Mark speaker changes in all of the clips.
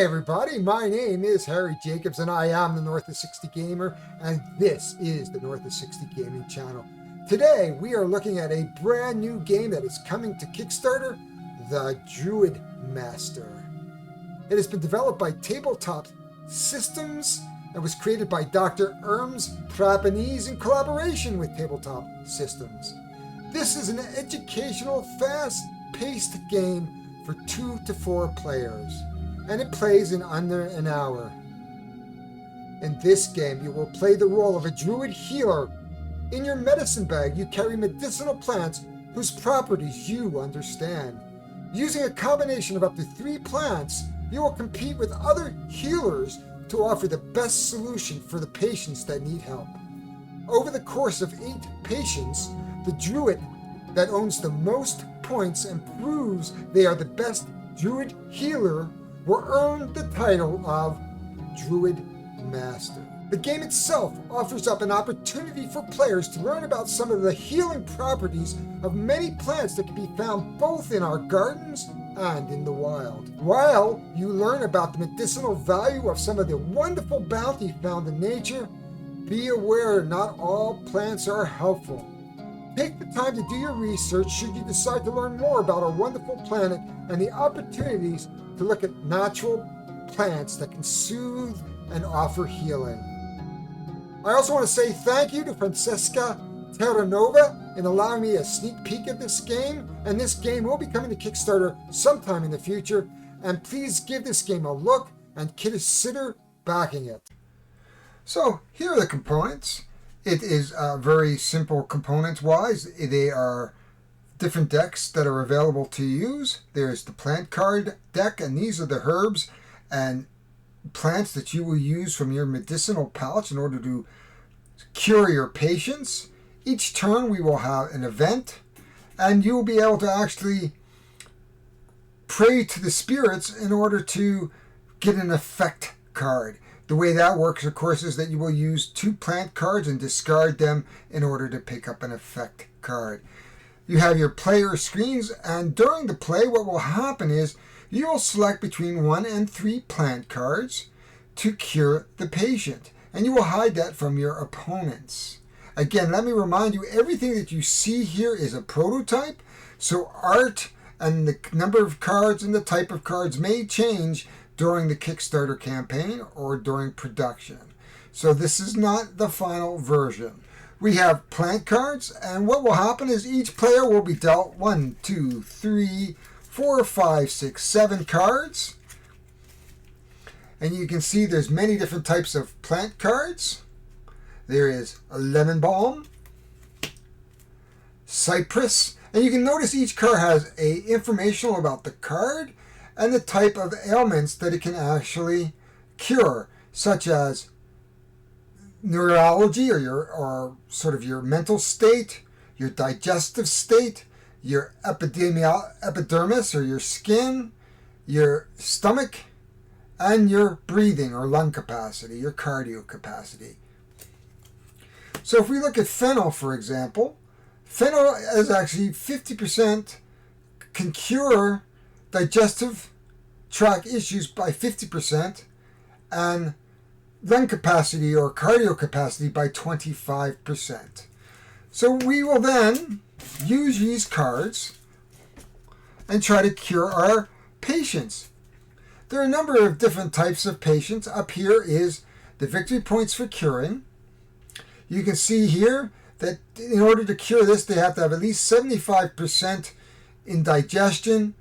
Speaker 1: Hi everybody, my name is Harry Jacobs and I am the North of 60 Gamer, and this is the North of 60 Gaming channel. Today we are looking at a brand new game that is coming to Kickstarter, the Druid Master. It has been developed by Tabletop Systems and was created by Dr. Erms Trapanese in collaboration with Tabletop Systems. This is an educational, fast-paced game for 2 to 4 players, and it plays in under an hour. In this game, you will play the role of a Druid Healer. In your medicine bag, you carry medicinal plants whose properties you understand. Using a combination of up to 3 plants, you will compete with other healers to offer the best solution for the patients that need help. Over the course of 8 patients, the Druid that owns the most points and proves they are the best Druid Healer will earn the title of Druid Master. The game itself offers up an opportunity for players to learn about some of the healing properties of many plants that can be found both in our gardens and in the wild. While you learn about the medicinal value of some of the wonderful bounty found in nature, be aware not all plants are helpful. Take the time to do your research should you decide to learn more about our wonderful planet and the opportunities to look at natural plants that can soothe and offer healing. I also want to say thank you to Francesca Terranova in allowing me a sneak peek at this game, and this game will be coming to Kickstarter sometime in the future, and please give this game a look and consider backing it. So here are the components. It is very simple components-wise. They are different decks that are available to use. There's the plant card deck, and these are the herbs and plants that you will use from your medicinal pouch in order to cure your patients. Each turn we will have an event, and you will be able to actually pray to the spirits in order to get an effect card. The way that works, of course, is that you will use 2 plant cards and discard them in order to pick up an effect card. You have your player screens, and during the play, what will happen is you will select between 1 and 3 plant cards to cure the patient, and you will hide that from your opponents. Again, let me remind you, everything that you see here is a prototype, so art and the number of cards and the type of cards may change during the Kickstarter campaign or during production. So this is not the final version. We have plant cards, and what will happen is each player will be dealt 1, 2, 3, 4, 5, 6, 7 cards. And you can see there's many different types of plant cards. There is a lemon balm, cypress, and you can notice each card has information about the card and the type of ailments that it can actually cure, such as neurology or sort of your mental state, your digestive state, your epidermis or your skin, your stomach, and your breathing or lung capacity, your cardio capacity. So if we look at fennel, for example, fennel is actually 50% can cure digestive tract issues by 50% and lung capacity or cardio capacity by 25%. So we will then use these cards and try to cure our patients. There are a number of different types of patients. Up here is the victory points for curing. You can see here that in order to cure this, they have to have at least 75% in digestion,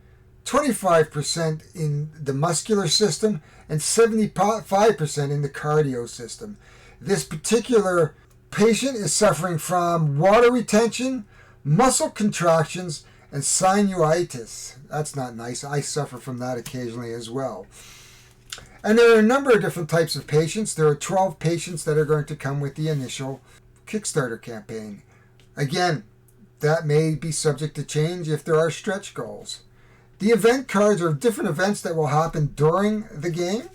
Speaker 1: 25% in the muscular system, and 75% in the cardio system. This particular patient is suffering from water retention, muscle contractions, and sinusitis. That's not nice. I suffer from that occasionally as well. And there are a number of different types of patients. There are 12 patients that are going to come with the initial Kickstarter campaign. Again, that may be subject to change if there are stretch goals. The event cards are different events that will happen during the game.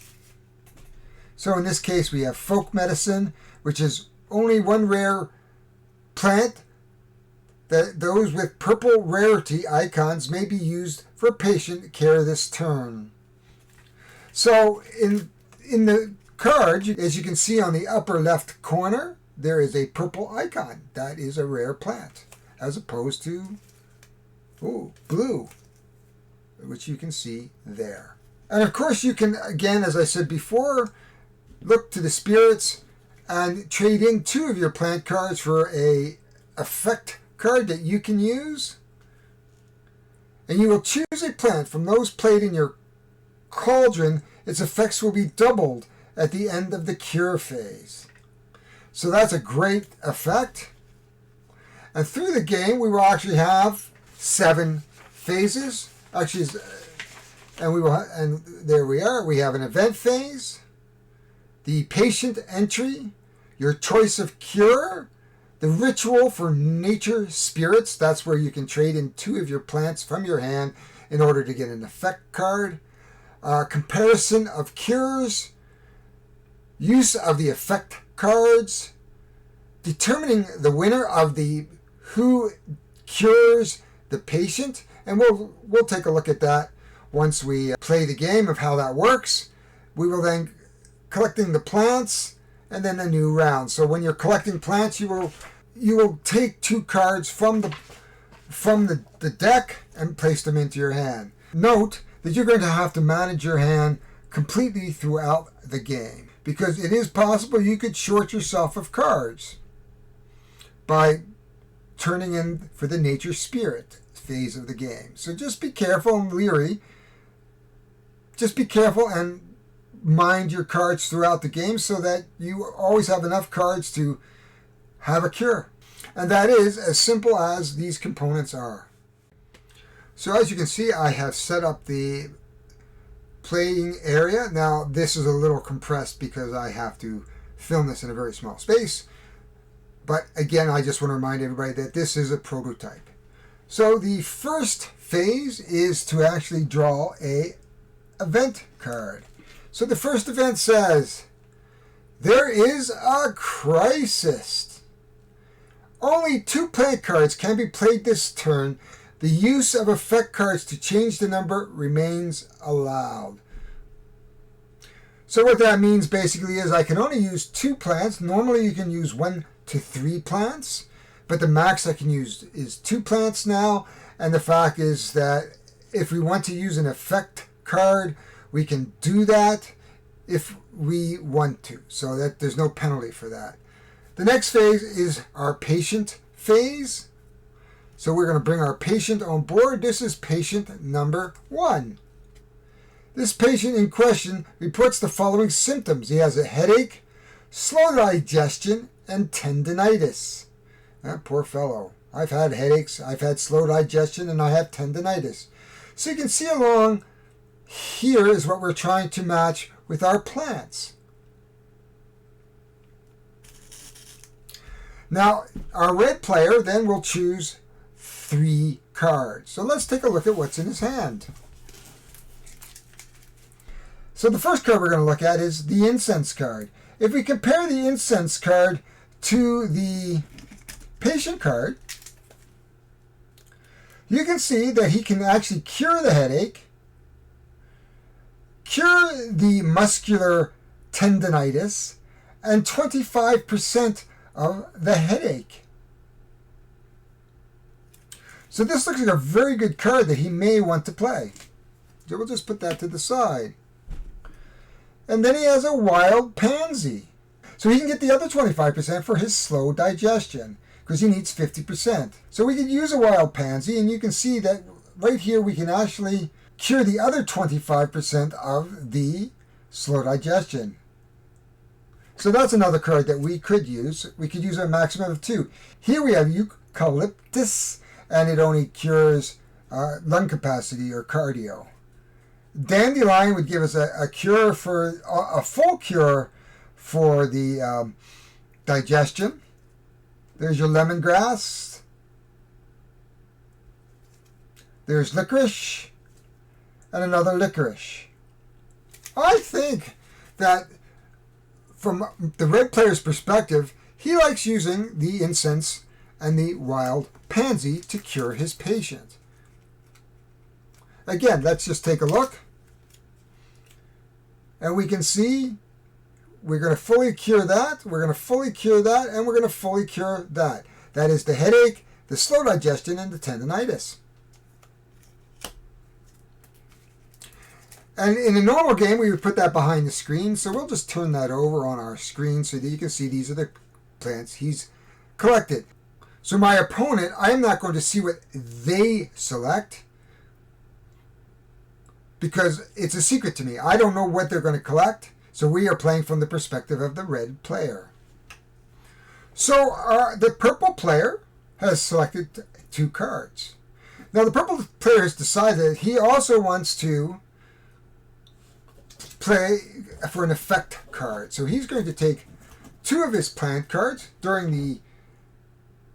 Speaker 1: So in this case, we have folk medicine, which is only 1 rare plant. That those with purple rarity icons may be used for patient care this turn. So in the card, as you can see on the upper left corner, there is a purple icon. That is a rare plant, as opposed to blue, which you can see there. And of course you can, again, as I said before, look to the spirits and trade in 2 of your plant cards for a effect card that you can use. And you will choose a plant from those played in your cauldron. Its effects will be doubled at the end of the cure phase. So that's a great effect. And through the game, we will actually have 7 phases. Actually, and there we are. We have an event phase, the patient entry, your choice of cure, the ritual for nature spirits. That's where you can trade in 2 of your plants from your hand in order to get an effect card. Comparison of cures, use of the effect cards, determining the winner of the who cures the patient, and we'll take a look at that once we play the game of how that works. We will then collecting the plants and then a new round. So when you're collecting plants, you will take 2 cards from the deck and place them into your hand. Note that you're going to have to manage your hand completely throughout the game, because it is possible you could short yourself of cards by turning in for the nature spirit phase of the game. So just be careful and leery. Just be careful and mind your cards throughout the game so that you always have enough cards to have a cure. And that is as simple as these components are. So as you can see, I have set up the playing area. Now this is a little compressed because I have to film this in a very small space. But again, I just want to remind everybody that this is a prototype. So the first phase is to actually draw a event card. So the first event says, there is a crisis. Only 2 plant cards can be played this turn. The use of effect cards to change the number remains allowed. So what that means basically is I can only use 2 plants. Normally you can use 1 to 3 plants, but the max I can use is 2 plants now. And the fact is that if we want to use an effect card, we can do that if we want to, so that there's no penalty for that. The next phase is our patient phase. So we're going to bring our patient on board. This is patient number 1. This patient in question reports the following symptoms. He has a headache, slow digestion, and tendinitis. That poor fellow. I've had headaches, I've had slow digestion, and I have tendinitis. So you can see along here is what we're trying to match with our plants. Now, our red player then will choose 3 cards. So let's take a look at what's in his hand. So the first card we're going to look at is the incense card. If we compare the incense card to the patient card, you can see that he can actually cure the headache, cure the muscular tendinitis, and 25% of the headache. So this looks like a very good card that he may want to play. So we'll just put that to the side. And then he has a wild pansy. So he can get the other 25% for his slow digestion, because he needs 50%. So we could use a wild pansy, and you can see that right here we can actually cure the other 25% of the slow digestion. So that's another card that we could use. We could use a maximum of 2. Here we have eucalyptus, and it only cures lung capacity or cardio. Dandelion would give us a cure for a full cure for the digestion. There's your lemongrass. There's licorice and another licorice. I think that from the red player's perspective, he likes using the incense and the wild pansy to cure his patient. Again, let's just take a look. And we can see we're going to fully cure that, we're going to fully cure that, and we're going to fully cure that. That is the headache, the slow digestion, and the tendinitis. And in a normal game, we would put that behind the screen, so we'll just turn that over on our screen so that you can see these are the plants he's collected. So my opponent, I am not going to see what they select because it's a secret to me. I don't know what they're going to collect, so we are playing from the perspective of the red player. So the purple player has selected 2 cards. Now the purple player has decided that he also wants to play for an effect card. So he's going to take 2 of his plant cards during the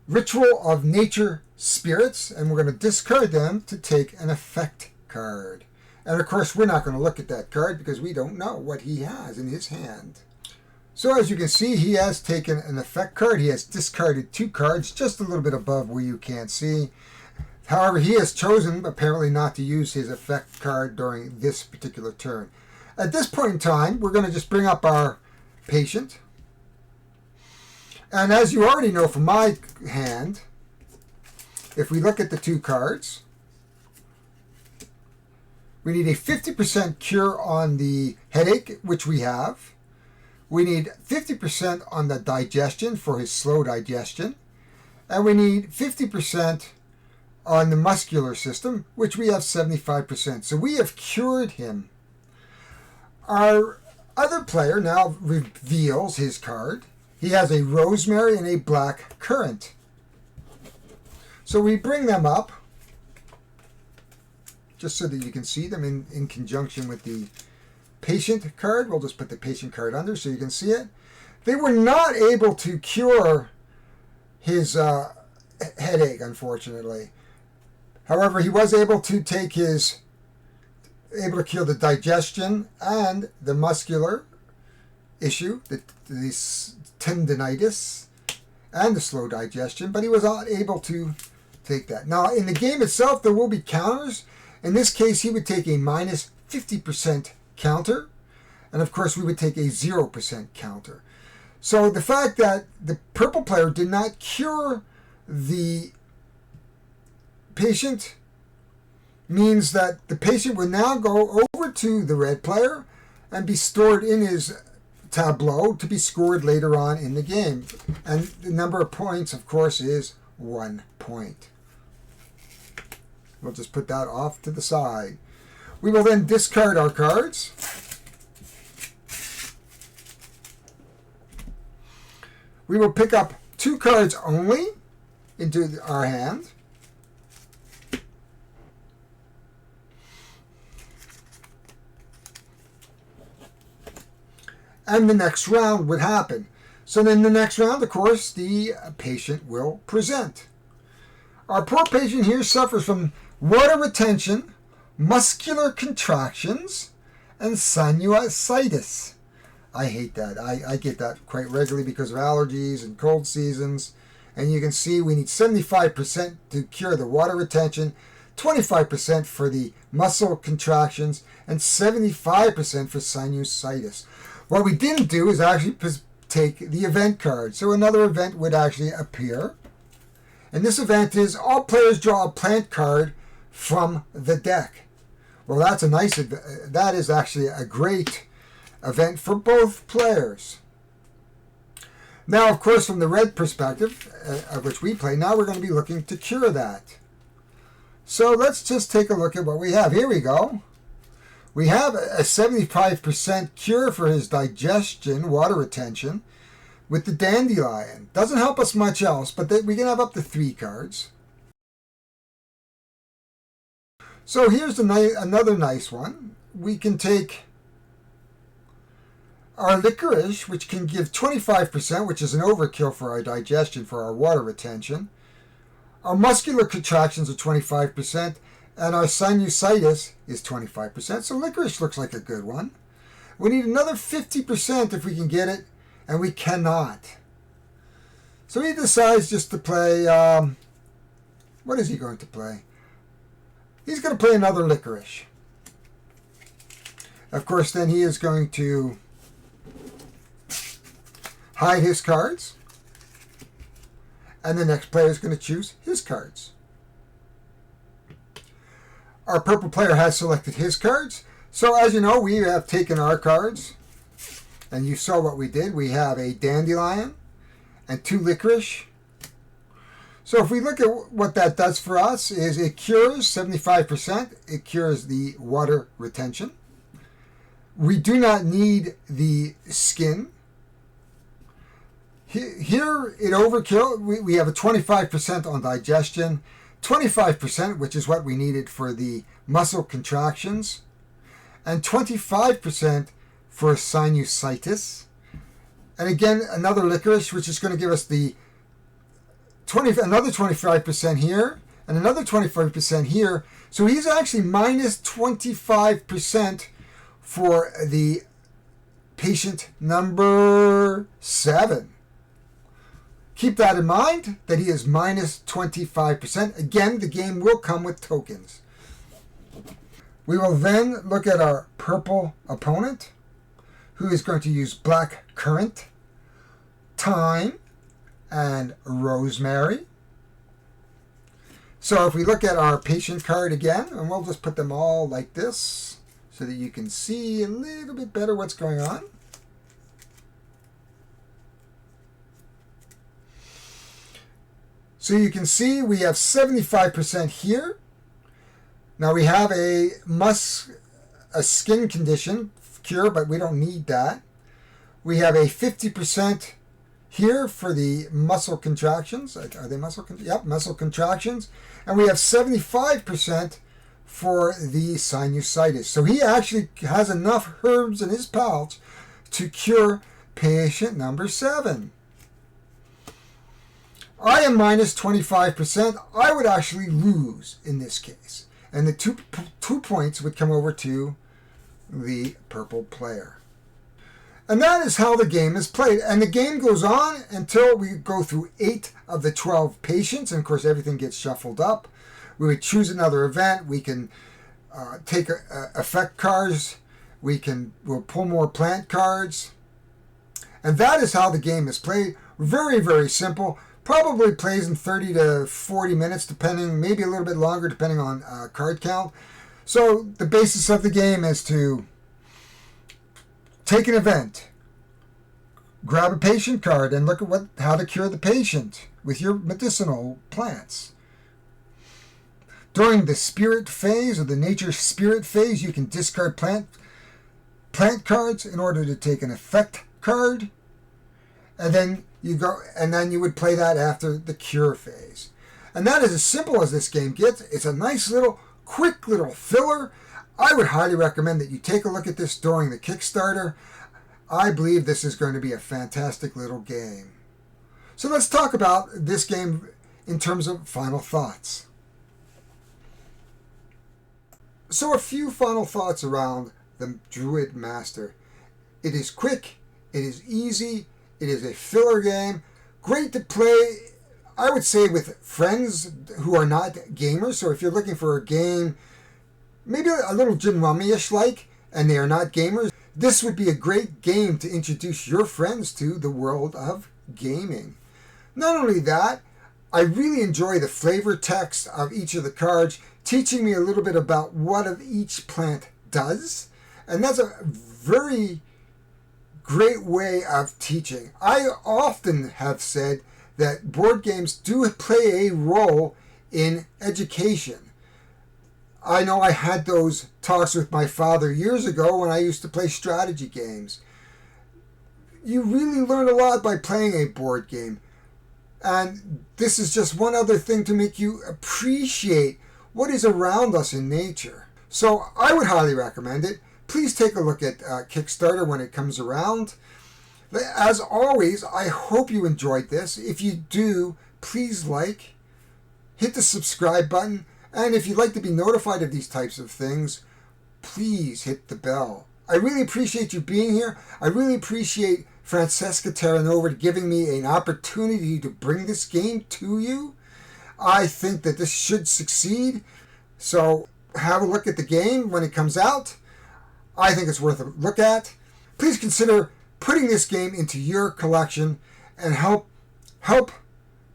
Speaker 1: Ritual of Nature Spirits, and we're going to discard them to take an effect card. And of course, we're not going to look at that card because we don't know what he has in his hand. So as you can see, he has taken an effect card. He has discarded 2 cards just a little bit above where you can't see. However, he has chosen apparently not to use his effect card during this particular turn. At this point in time, we're going to just bring up our patient. And as you already know from my hand, if we look at the 2 cards, we need a 50% cure on the headache, which we have. We need 50% on the digestion for his slow digestion. And we need 50% on the muscular system, which we have 75%. So we have cured him. Our other player now reveals his card. He has a rosemary and a black currant. So we bring them up just so that you can see them in conjunction with the patient card. We'll just put the patient card under so you can see it. They were not able to cure his headache, unfortunately. However, he was able to take able to cure the digestion and the muscular issue, the tendinitis, and the slow digestion, but he was not able to take that. Now, in the game itself, there will be counters. In this case, he would take a minus 50% counter, and of course, we would take a 0% counter. So the fact that the purple player did not cure the patient means that the patient would now go over to the red player and be stored in his tableau to be scored later on in the game. And the number of points, of course, is 1 point. We'll just put that off to the side. We will then discard our cards. We will pick up 2 cards only into our hand. And the next round would happen. So then the next round, of course, the patient will present. Our poor patient here suffers from water retention, muscular contractions, and sinusitis. I hate that. I get that quite regularly because of allergies and cold seasons. And you can see we need 75% to cure the water retention, 25% for the muscle contractions, and 75% for sinusitis. What we didn't do is actually take the event card. So another event would actually appear. And this event is all players draw a plant card from the deck. Well, that's a nice, that is actually a great event for both players. Now, of course, from the red perspective, of which we play, now we're going to be looking to cure that. So let's just take a look at what we have. Here we go. We have a 75% cure for his digestion, water retention, with the dandelion. Doesn't help us much else, but we can have up to 3 cards. So here's another nice one. We can take our licorice, which can give 25%, which is an overkill for our digestion, for our water retention. Our muscular contractions are 25%, and our sinusitis is 25%. So licorice looks like a good one. We need another 50% if we can get it, and we cannot. So he decides just to play, what is he going to play? He's going to play another licorice. Of course, then he is going to hide his cards. And the next player is going to choose his cards. Our purple player has selected his cards. So as you know, we have taken our cards. And you saw what we did. We have a dandelion and 2 licorice. So if we look at what that does for us, is it cures 75%. It cures the water retention. We do not need the skin. Here it overkill. We have a 25% on digestion, 25%, which is what we needed for the muscle contractions, and 25% for sinusitis. And again, another licorice, which is going to give us the another 25% here, and another 25% here. So he's actually minus 25% for the patient number 7. Keep that in mind, that he is minus 25%. Again, the game will come with tokens. We will then look at our purple opponent, who is going to use black currant, thyme, and rosemary. So if we look at our patient card again, and we'll just put them all like this so that you can see a little bit better what's going on. So you can see we have 75% here. Now we have a skin condition cure, but we don't need that. We have a 50% here for the muscle contractions. Are they muscle contractions? Yep, muscle contractions. And we have 75% for the sinusitis. So he actually has enough herbs in his pouch to cure patient number 7. I am minus 25%. I would actually lose in this case. And the two points would come over to the purple player. And that is how the game is played. And the game goes on until we go through 8 of the 12 patients. And of course, everything gets shuffled up. We would choose another event. We can take effect cards. We'll pull more plant cards. And that is how the game is played. Very, very simple. Probably plays in 30 to 40 minutes, depending, maybe a little bit longer, depending on card count. So the basis of the game is to take an event, grab a patient card, and look at how to cure the patient with your medicinal plants. During the spirit phase, or the nature spirit phase, you can discard plant cards in order to take an effect card, and then you would play that after the cure phase. And that is as simple as this game gets. It's a nice little, quick little filler. I would highly recommend that you take a look at this during the Kickstarter. I believe this is going to be a fantastic little game. So let's talk about this game in terms of final thoughts. So a few final thoughts around the Druid Master. It is quick, it is easy, it is a filler game, great to play, I would say, with friends who are not gamers. So if you're looking for a game, maybe a little Gin Rummy-ish like, and they are not gamers, this would be a great game to introduce your friends to the world of gaming. Not only that, I really enjoy the flavor text of each of the cards, teaching me a little bit about what of each plant does. And that's a very great way of teaching. I often have said that board games do play a role in education. I know I had those talks with my father years ago when I used to play strategy games. You really learn a lot by playing a board game. And this is just one other thing to make you appreciate what is around us in nature. So I would highly recommend it. Please take a look at Kickstarter when it comes around. As always, I hope you enjoyed this. If you do, please hit the subscribe button, and if you'd like to be notified of these types of things, please hit the bell. I really appreciate you being here. I really appreciate Francesca Terranova giving me an opportunity to bring this game to you. I think that this should succeed. So have a look at the game when it comes out. I think it's worth a look at. Please consider putting this game into your collection and help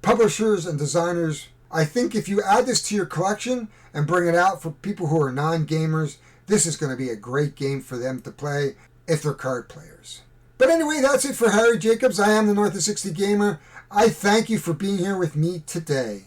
Speaker 1: publishers and designers. I think if you add this to your collection and bring it out for people who are non-gamers, this is going to be a great game for them to play if they're card players. But anyway, that's it for Harry Jacobs. I am the North of 60 Gamer. I thank you for being here with me today.